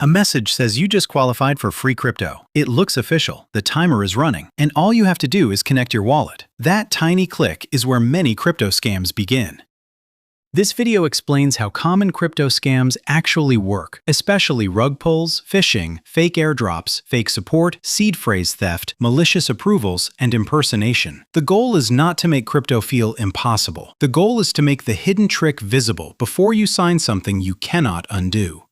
A message says you just qualified for free crypto. It looks official, the timer is running, and all you have to do is connect your wallet. That tiny click is where many crypto scams begin. This video explains how common crypto scams actually work, especially rug pulls, phishing, fake airdrops, fake support, seed phrase theft, malicious approvals, and impersonation. The goal is not to make crypto feel impossible. The goal is to make the hidden trick visible before you sign something you cannot undo.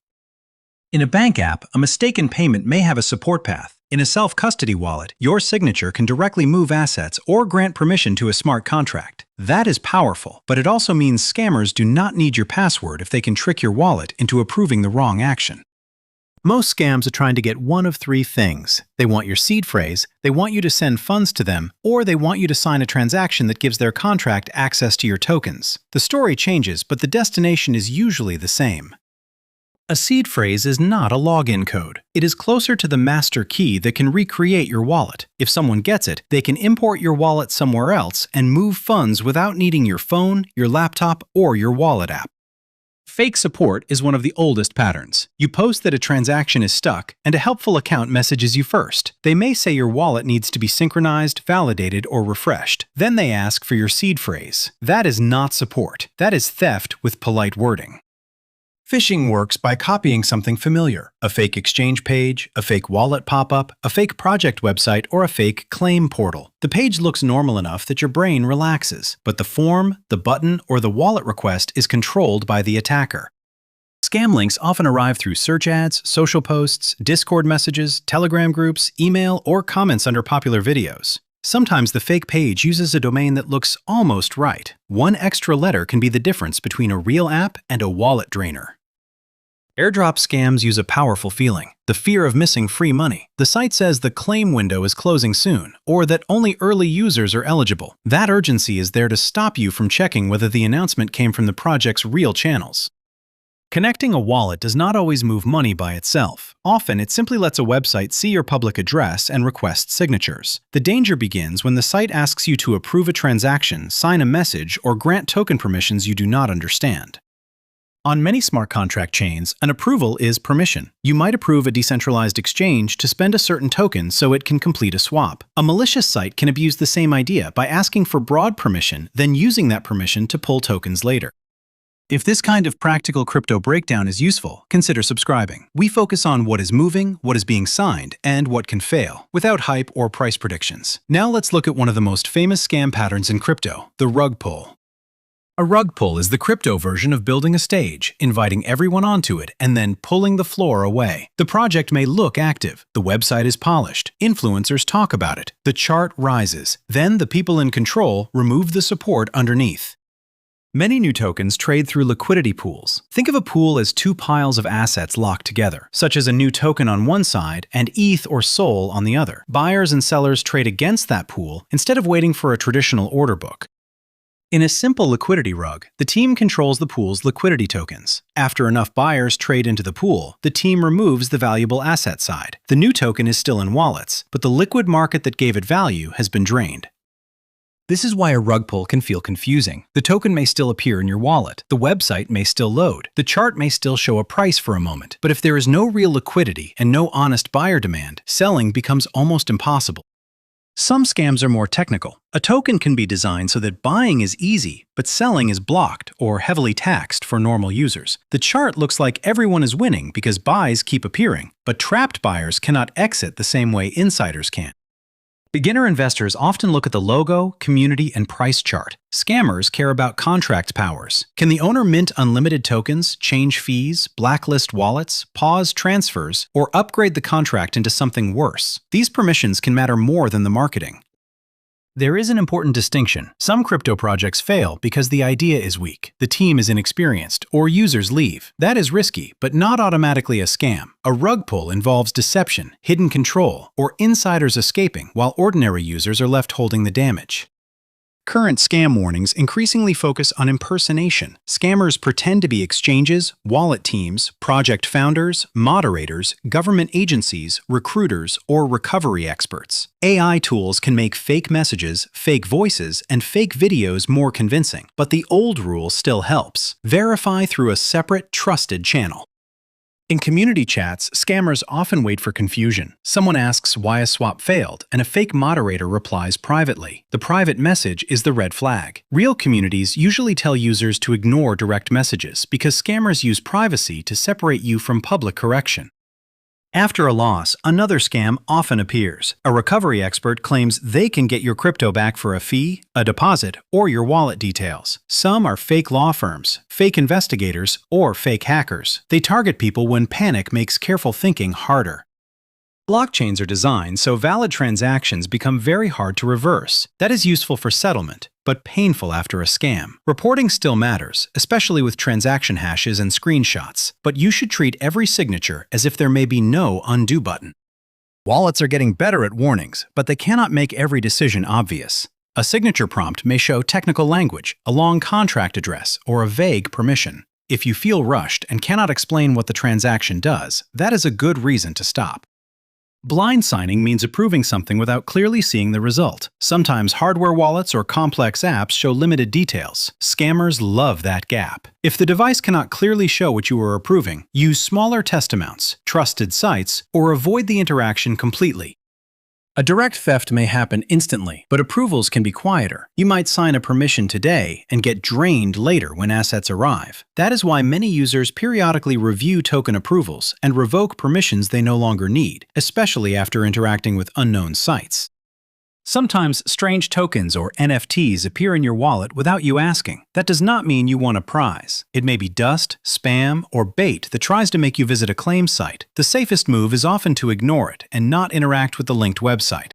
In a bank app, a mistaken payment may have a support path. In a self-custody wallet, your signature can directly move assets or grant permission to a smart contract. That is powerful, but it also means scammers do not need your password if they can trick your wallet into approving the wrong action. Most scams are trying to get one of three things. They want your seed phrase, they want you to send funds to them, or they want you to sign a transaction that gives their contract access to your tokens. The story changes, but the destination is usually the same. A seed phrase is not a login code. It is closer to the master key that can recreate your wallet. If someone gets it, they can import your wallet somewhere else and move funds without needing your phone, your laptop, or your wallet app. Fake support is one of the oldest patterns. You post that a transaction is stuck, and a helpful account messages you first. They may say your wallet needs to be synchronized, validated, or refreshed. Then they ask for your seed phrase. That is not support. That is theft with polite wording. Phishing works by copying something familiar, a fake exchange page, a fake wallet pop-up, a fake project website, or a fake claim portal. The page looks normal enough that your brain relaxes, but the form, the button, or the wallet request is controlled by the attacker. Scam links often arrive through search ads, social posts, Discord messages, Telegram groups, email, or comments under popular videos. Sometimes the fake page uses a domain that looks almost right. One extra letter can be the difference between a real app and a wallet drainer. Airdrop scams use a powerful feeling, the fear of missing free money. The site says the claim window is closing soon, or that only early users are eligible. That urgency is there to stop you from checking whether the announcement came from the project's real channels. Connecting a wallet does not always move money by itself. Often, it simply lets a website see your public address and request signatures. The danger begins when the site asks you to approve a transaction, sign a message, or grant token permissions you do not understand. On many smart contract chains, an approval is permission. You might approve a decentralized exchange to spend a certain token so it can complete a swap. A malicious site can abuse the same idea by asking for broad permission, then using that permission to pull tokens later. If this kind of practical crypto breakdown is useful, consider subscribing. We focus on what is moving, what is being signed, and what can fail, without hype or price predictions. Now let's look at one of the most famous scam patterns in crypto, the rug pull. A rug pull is the crypto version of building a stage, inviting everyone onto it, and then pulling the floor away. The project may look active, the website is polished, influencers talk about it, the chart rises. Then the people in control remove the support underneath. Many new tokens trade through liquidity pools. Think of a pool as two piles of assets locked together, such as a new token on one side and ETH or SOL on the other. Buyers and sellers trade against that pool instead of waiting for a traditional order book. In a simple liquidity rug, the team controls the pool's liquidity tokens. After enough buyers trade into the pool, the team removes the valuable asset side. The new token is still in wallets, but the liquid market that gave it value has been drained. This is why a rug pull can feel confusing. The token may still appear in your wallet, the website may still load, the chart may still show a price for a moment, but if there is no real liquidity and no honest buyer demand, selling becomes almost impossible. Some scams are more technical. A token can be designed so that buying is easy, but selling is blocked or heavily taxed for normal users. The chart looks like everyone is winning because buys keep appearing, but trapped buyers cannot exit the same way insiders can. Beginner investors often look at the logo, community, and price chart. Scammers care about contract powers. Can the owner mint unlimited tokens, change fees, blacklist wallets, pause transfers, or upgrade the contract into something worse? These permissions can matter more than the marketing. There is an important distinction. Some crypto projects fail because the idea is weak, the team is inexperienced, or users leave. That is risky, but not automatically a scam. A rug pull involves deception, hidden control, or insiders escaping, while ordinary users are left holding the damage. Current scam warnings increasingly focus on impersonation. Scammers pretend to be exchanges, wallet teams, project founders, moderators, government agencies, recruiters, or recovery experts. AI tools can make fake messages, fake voices, and fake videos more convincing, but the old rule still helps. Verify through a separate, trusted channel. In community chats, scammers often wait for confusion. Someone asks why a swap failed, and a fake moderator replies privately. The private message is the red flag. Real communities usually tell users to ignore direct messages because scammers use privacy to separate you from public correction. After a loss, another scam often appears. A recovery expert claims they can get your crypto back for a fee, a deposit, or your wallet details. Some are fake law firms, fake investigators, or fake hackers. They target people when panic makes careful thinking harder. Blockchains are designed so valid transactions become very hard to reverse. That is useful for settlement, but painful after a scam. Reporting still matters, especially with transaction hashes and screenshots, but you should treat every signature as if there may be no undo button. Wallets are getting better at warnings, but they cannot make every decision obvious. A signature prompt may show technical language, a long contract address, or a vague permission. If you feel rushed and cannot explain what the transaction does, that is a good reason to stop. Blind signing means approving something without clearly seeing the result. Sometimes hardware wallets or complex apps show limited details. Scammers love that gap. If the device cannot clearly show what you are approving, use smaller test amounts, trusted sites, or avoid the interaction completely. A direct theft may happen instantly, but approvals can be quieter. You might sign a permission today and get drained later when assets arrive. That is why many users periodically review token approvals and revoke permissions they no longer need, especially after interacting with unknown sites. Sometimes strange tokens or NFTs appear in your wallet without you asking. That does not mean you won a prize. It may be dust, spam, or bait that tries to make you visit a claim site. The safest move is often to ignore it and not interact with the linked website.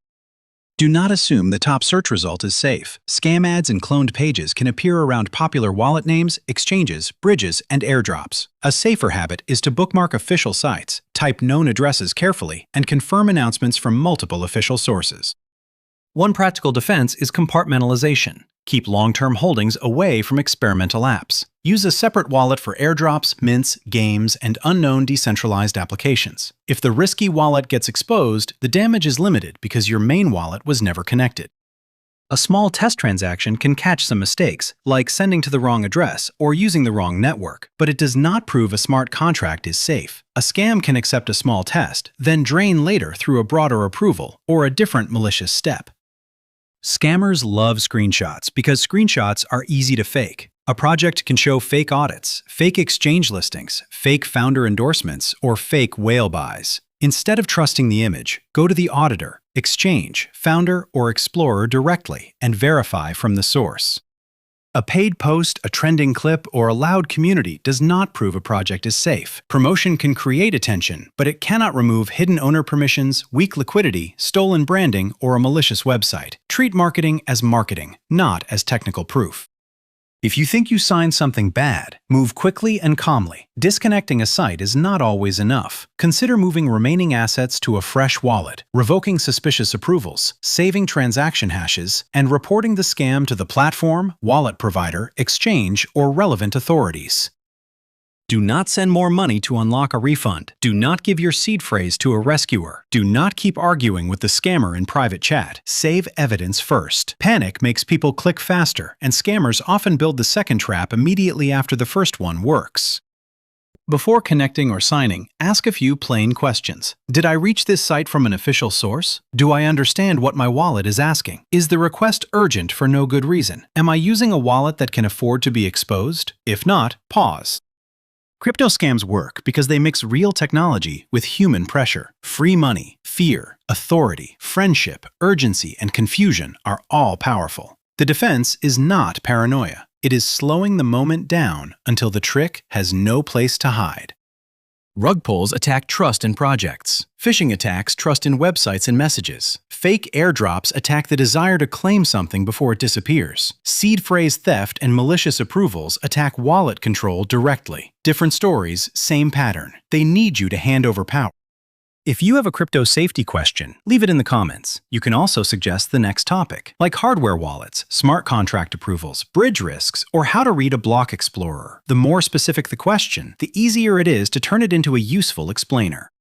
Do not assume the top search result is safe. Scam ads and cloned pages can appear around popular wallet names, exchanges, bridges, and airdrops. A safer habit is to bookmark official sites, type known addresses carefully, and confirm announcements from multiple official sources. One practical defense is compartmentalization. Keep long-term holdings away from experimental apps. Use a separate wallet for airdrops, mints, games, and unknown decentralized applications. If the risky wallet gets exposed, the damage is limited because your main wallet was never connected. A small test transaction can catch some mistakes, like sending to the wrong address or using the wrong network, but it does not prove a smart contract is safe. A scam can accept a small test, then drain later through a broader approval or a different malicious step. Scammers love screenshots because screenshots are easy to fake. A project can show fake audits, fake exchange listings, fake founder endorsements, or fake whale buys. Instead of trusting the image, go to the auditor, exchange, founder, or explorer directly and verify from the source. A paid post, a trending clip, or a loud community does not prove a project is safe. Promotion can create attention, but it cannot remove hidden owner permissions, weak liquidity, stolen branding, or a malicious website. Treat marketing as marketing, not as technical proof. If you think you signed something bad, move quickly and calmly. Disconnecting a site is not always enough. Consider moving remaining assets to a fresh wallet, revoking suspicious approvals, saving transaction hashes, and reporting the scam to the platform, wallet provider, exchange, or relevant authorities. Do not send more money to unlock a refund. Do not give your seed phrase to a rescuer. Do not keep arguing with the scammer in private chat. Save evidence first. Panic makes people click faster, and scammers often build the second trap immediately after the first one works. Before connecting or signing, ask a few plain questions. Did I reach this site from an official source? Do I understand what my wallet is asking? Is the request urgent for no good reason? Am I using a wallet that can afford to be exposed? If not, pause. Crypto scams work because they mix real technology with human pressure. Free money, fear, authority, friendship, urgency, and confusion are all powerful. The defense is not paranoia. It is slowing the moment down until the trick has no place to hide. Rug pulls attack trust in projects. Phishing attacks trust in websites and messages. Fake airdrops attack the desire to claim something before it disappears. Seed phrase theft and malicious approvals attack wallet control directly. Different stories, same pattern. They need you to hand over power. If you have a crypto safety question, leave it in the comments. You can also suggest the next topic, like hardware wallets, smart contract approvals, bridge risks, or how to read a block explorer. The more specific the question, the easier it is to turn it into a useful explainer.